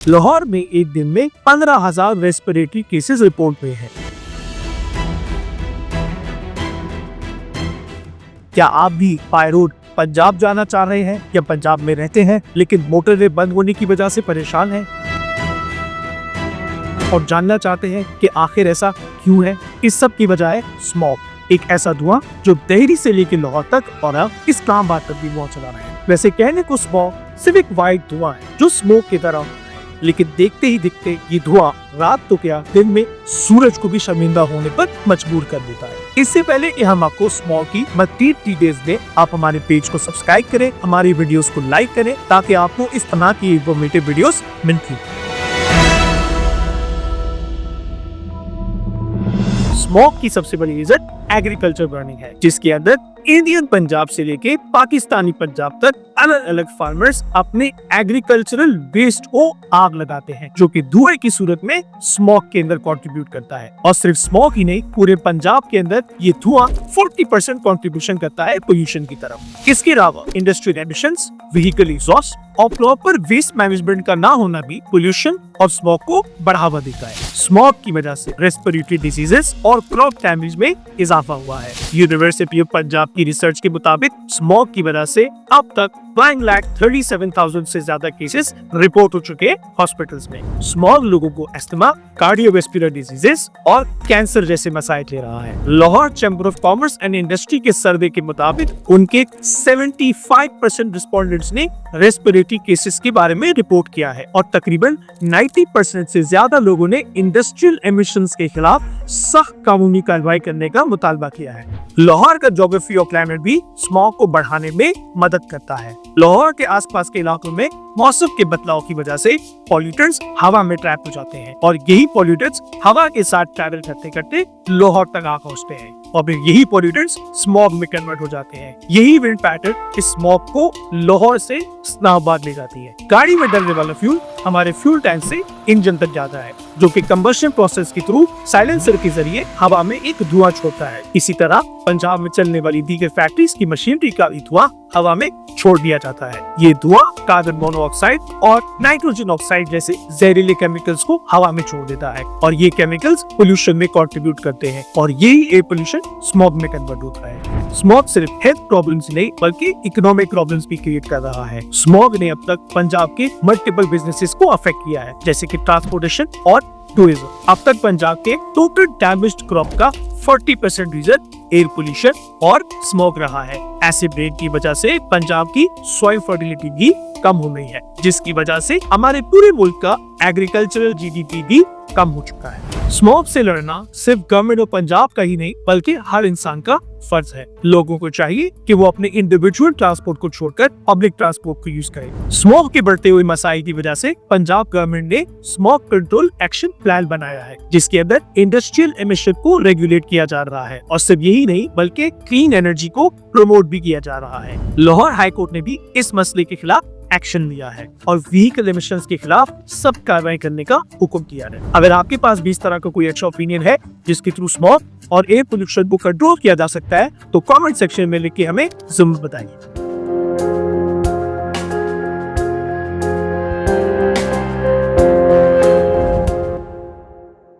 लाहौर में एक दिन में 15,000 रेस्पिरेटरी केसेस रिपोर्ट हुए हैं। क्या आप भी बाय रोड पंजाब जाना चाह रहे हैं या पंजाब में रहते हैं लेकिन मोटरवे बंद होने की वजह से परेशान हैं और जानना चाहते हैं कि आखिर ऐसा क्यों है? इस सब की वजह है स्मॉग, एक ऐसा धुआं जो देहरी से लेकर लाहौर तक और अब इस्लामाबाद तक भी पहुंच रहा है। वैसे कहने को स्मॉग सिर्फ एक वाइट धुआं है जो स्मोक की तरह है, लेकिन देखते ही दिखते ये धुआं रात तो क्या दिन में सूरज को भी शर्मिंदा होने पर मजबूर कर देता है। इससे पहले कि हम आपको स्मॉग की मजीद डिटेल्स दें, आप हमारे पेज को सब्सक्राइब करें, हमारी वीडियोस को लाइक करें ताकि आपको इस तरह की इंफॉर्मेटिव वीडियोस मिलती रहें। स्मॉग की सबसे बड़ी रीजन एग्रीकल्चर बर्निंग है, जिसके अंदर इंडियन पंजाब से लेके पाकिस्तानी पंजाब तक अलग अलग फार्मर्स अपने एग्रीकल्चरल वेस्ट को आग लगाते हैं, जो कि धुएं की सूरत में स्मॉग के अंदर कंट्रीब्यूट करता है। और सिर्फ स्मॉग ही नहीं, पूरे पंजाब के अंदर ये धुआं 40% कंट्रीब्यूशन करता है पोल्यूशन की तरफ। इसके अलावा इंडस्ट्रियल एमिशंस, व्हीकल एग्जॉस्ट और प्रॉपर वेस्ट मैनेजमेंट का ना होना भी पोल्यूशन और स्मॉग को बढ़ावा देता है। स्मॉग की वजह से रेस्पिरेटरी डिजीजेस और क्रॉप डैमेज में इजाफा हुआ है। यूनिवर्सिटी ऑफ पंजाब की रिसर्च के मुताबिक स्मॉग की वजह से अब तक 1,37,000 से ज्यादा केसेस रिपोर्ट हो चुके हैं हॉस्पिटल्स में। स्मॉग लोगों को अस्थमा, कार्डियोवैस्कुलर डिजीजेस और कैंसर जैसे मसाइल ले रहा है। Lahore chamber of commerce and industry के सर्वे के मुताबिक उनके 75% रिस्पोंडेंट्स ने रेस्पिरेटरी केसेस के बारे में रिपोर्ट किया है और तकरीबन 90% से ज्यादा लोगों ने इंडस्ट्रियल एमिशंस के खिलाफ सख्त कानूनी कार्रवाई करने का मुतालबा किया है। लाहौर का ज्योग्राफी और क्लाइमेट भी स्मॉग को बढ़ाने में मदद करता है। लाहौर के आसपास के इलाकों में मौसम के बदलाव की वजह से पॉल्यूटेंट्स हवा में ट्रैप हो जाते हैं और यही पॉल्यूटेंट्स हवा के साथ ट्रैवल करते करते लाहौर तक आ पहुंचते हैं और फिर यही पॉल्यूटेंट्स स्मॉग में कन्वर्ट हो जाते हैं। यही विंड पैटर्न इस स्मॉग को लाहौर से इस्लामाबाद ले जाती है। गाड़ी में डलने वाला फ्यूल हमारे फ्यूल टैंक से इंजन तक जाता है, जो कि कंबशन प्रोसेस के थ्रू साइलेंसर के जरिए हवा में एक धुआं छोड़ता है। इसी तरह पंजाब में चलने वाली दीगर फैक्ट्रीज की मशीनरी का भी धुआं हवा में छोड़ दिया जाता है। ये धुआं कार्बन मोनोऑक्साइड और नाइट्रोजन ऑक्साइड जैसे जहरीले केमिकल्स को हवा में छोड़ देता है और ये केमिकल्स पोल्यूशन में कंट्रीब्यूट करते हैं और यही एयर पोल्यूशन स्मॉग में कन्वर्ट होता है। स्मॉग सिर्फ हेल्थ प्रॉब्लम्स नहीं बल्कि इकोनॉमिक प्रॉब्लम्स भी क्रिएट कर रहा है। स्मॉग ने अब तक पंजाब के मल्टीपल बिजनेसेस को अफेक्ट किया है, जैसे कि ट्रांसपोर्टेशन और टूरिज्म। अब तक पंजाब के टोटल डैमेज्ड क्रॉप का 40% रीजन एयर पोल्यूशन और स्मॉग रहा है। एसिड रेन की वजह से पंजाब की सॉइल फर्टिलिटी भी कम हो गई है, जिसकी वजह से हमारे पूरे मुल्क का एग्रीकल्चरल जीडीपी भी कम हो चुका है। स्मॉग से लड़ना सिर्फ गवर्नमेंट ऑफ पंजाब का ही नहीं बल्कि हर इंसान का फर्ज है। लोगों को चाहिए कि वो अपने इंडिविजुअल ट्रांसपोर्ट को छोड़कर पब्लिक ट्रांसपोर्ट को यूज करें। स्मॉग के बढ़ते हुए मसाइल की वजह से पंजाब गवर्नमेंट ने स्मॉग कंट्रोल एक्शन प्लान बनाया है, जिसके अंदर इंडस्ट्रियल एमिशन को रेगुलेट किया जा रहा है और सिर्फ यही नहीं बल्कि क्लीन एनर्जी को प्रमोट भी किया जा रहा है। लाहौर हाई कोर्ट ने भी इस मसले के खिलाफ एक्शन लिया है और व्हीकल एमिशंस के खिलाफ सख्त कार्रवाई करने का हुक्म किया है। अगर आपके पास भी इस तरह का कोई अच्छा ओपिनियन है जिसके थ्रू स्मॉग और एयर पोल्यूशन को कंट्रोल किया जा सकता है तो कमेंट सेक्शन में लिख के हमें जरूर बताइए।